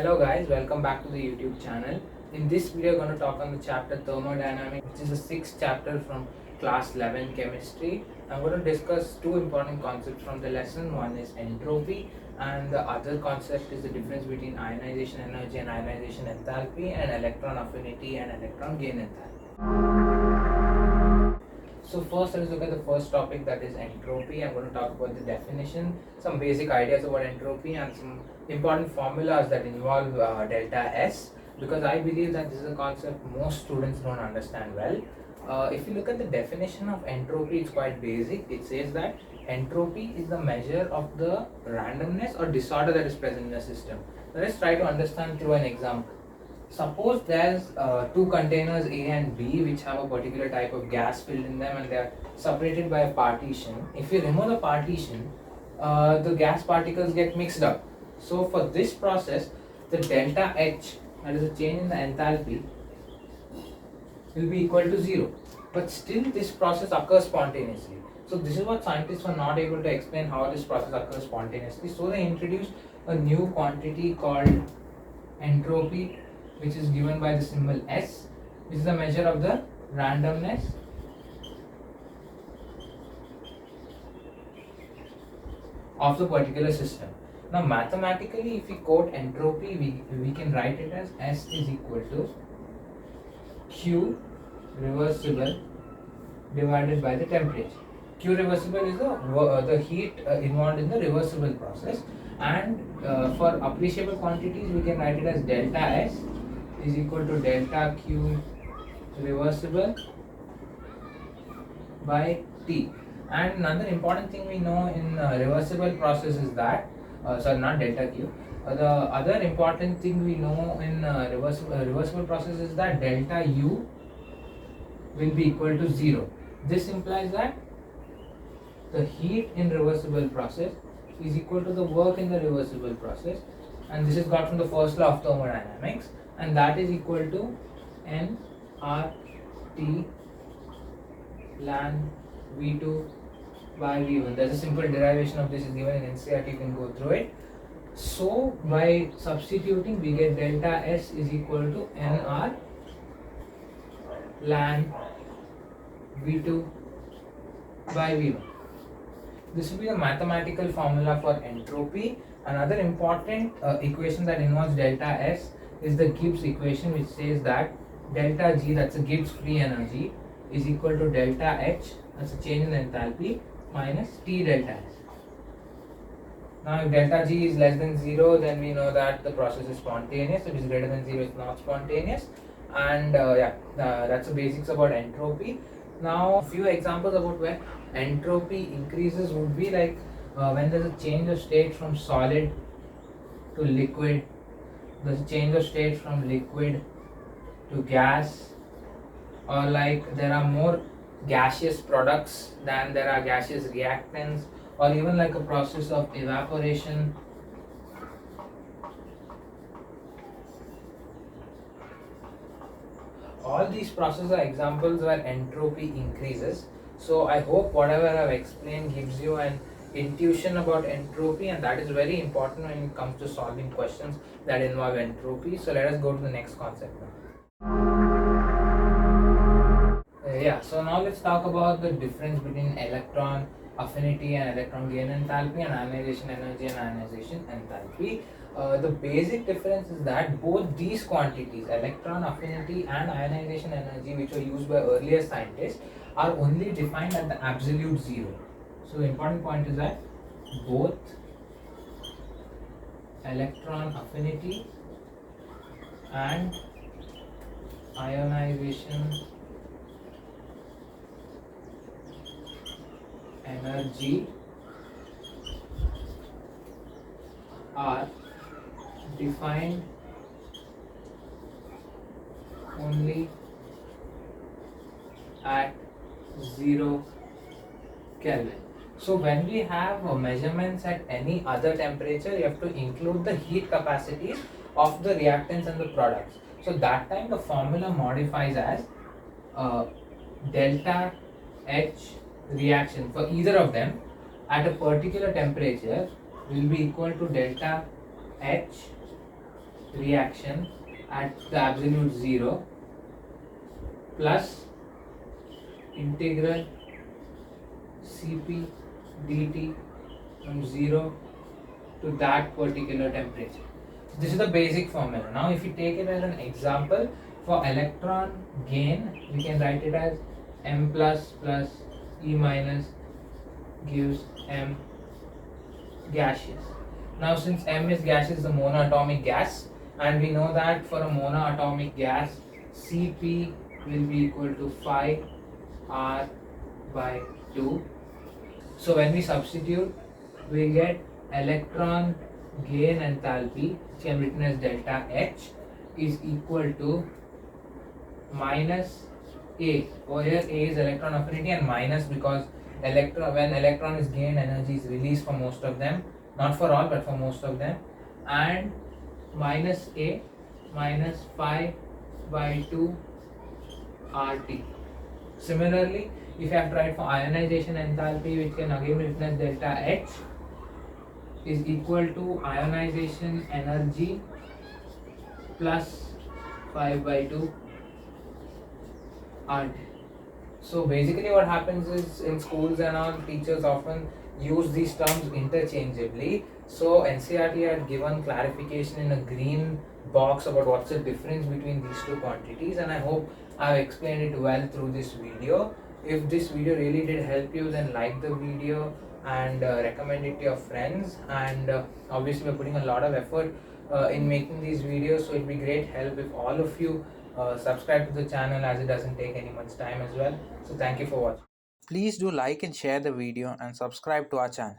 Hello guys, welcome back to the YouTube channel. In this video, we're going to talk on the chapter Thermodynamics, which is the sixth chapter from class 11 chemistry. I'm going to discuss two important concepts from the lesson. One is entropy, and the other concept is the difference between ionization energy and ionization enthalpy, and electron affinity and electron gain enthalpy. So first, let's look at the first topic, that is entropy. I'm going to talk about the definition, some basic ideas about entropy, and some important formulas that involve delta S, because I believe that this is a concept most students don't understand well. If you look at the definition of entropy, it's quite basic. It says that entropy is the measure of the randomness or disorder that is present in the system. Now let's try to understand through an example. Suppose there's two containers A and B which have a particular type of gas filled in them, and they are separated by a partition. If you remove the partition, the gas particles get mixed up. So for this process, the delta H, that is a change in the enthalpy, will be equal to 0. But still this process occurs spontaneously. So this is what scientists were not able to explain, how this process occurs spontaneously. So they introduced a new quantity called entropy, which is given by the symbol S, which is a measure of the randomness of the particular system. Now mathematically, if we quote entropy, we can write it as S is equal to Q reversible divided by the temperature. Q reversible is the heat involved in the reversible process, and for appreciable quantities we can write it as delta S is equal to delta Q reversible by T. And another important thing we know in reversible process is that, not delta Q, the other important thing we know in reversible process is that delta U will be equal to 0. This implies that the heat in reversible process is equal to the work in the reversible process, and this is got from the first law of thermodynamics, and that is equal to nRT ln V2 by V1. There's a simple derivation of this is given in NCERT, you can go through it. So by substituting, we get delta S is equal to nR ln V2 by V1. This will be the mathematical formula for entropy. Another important equation that involves delta S is the Gibbs equation, which says that delta G, that's a Gibbs free energy, is equal to delta H, that's a change in enthalpy, minus T delta S. Now if delta G is less than 0, then we know that the process is spontaneous. If it is greater than 0, it's not spontaneous. And that's the basics about entropy. Now a few examples about where entropy increases would be like when there's a change of state from solid to liquid, there's a change of state from liquid to gas, or like there are more gaseous products than there are gaseous reactants, or even like a process of evaporation. All these processes are examples where entropy increases. So I hope whatever I've explained gives you an intuition about entropy, and that is very important when it comes to solving questions that involve entropy. So let us go to the next concept now. So now let's talk about the difference between electron affinity and electron gain enthalpy, and ionization energy and ionization enthalpy. The basic difference is that both these quantities, electron affinity and ionization energy, which were used by earlier scientists, are only defined at the absolute 0. So the important point is that both electron affinity and ionization energy are defined only at 0 Kelvin. So when we have measurements at any other temperature, you have to include the heat capacities of the reactants and the products. So that time the formula modifies as delta H reaction for either of them at a particular temperature will be equal to delta H reaction at the absolute zero plus integral Cp dt from 0 to that particular temperature. This is the basic formula. Now if you take it as an example, for electron gain we can write it as m plus E minus gives m gaseous. Now since m is gaseous, the monoatomic gas, and we know that for a monoatomic gas Cp will be equal to phi r by 2. So when we substitute, we get electron gain enthalpy, which can be written as delta H, is equal to minus A. Over here A is electron affinity and minus because when electron is gained, energy is released for most of them, not for all but for most of them, and minus A minus phi by 2 RT. Similarly, if you have to write for ionization enthalpy, which can again be written as delta H, is equal to ionization energy plus 5 by 2 RT. So basically what happens is in schools and all, teachers often use these terms interchangeably. So NCERT had given clarification in a green box about what's the difference between these two quantities, and I hope I've explained it well through this video. If this video really did help you, then like the video and recommend it to your friends, and obviously we're putting a lot of effort in making these videos, so it'd be great help if all of you subscribe to the channel, as it doesn't take any much time as well. So thank you for watching. Please do like and share the video and subscribe to our channel.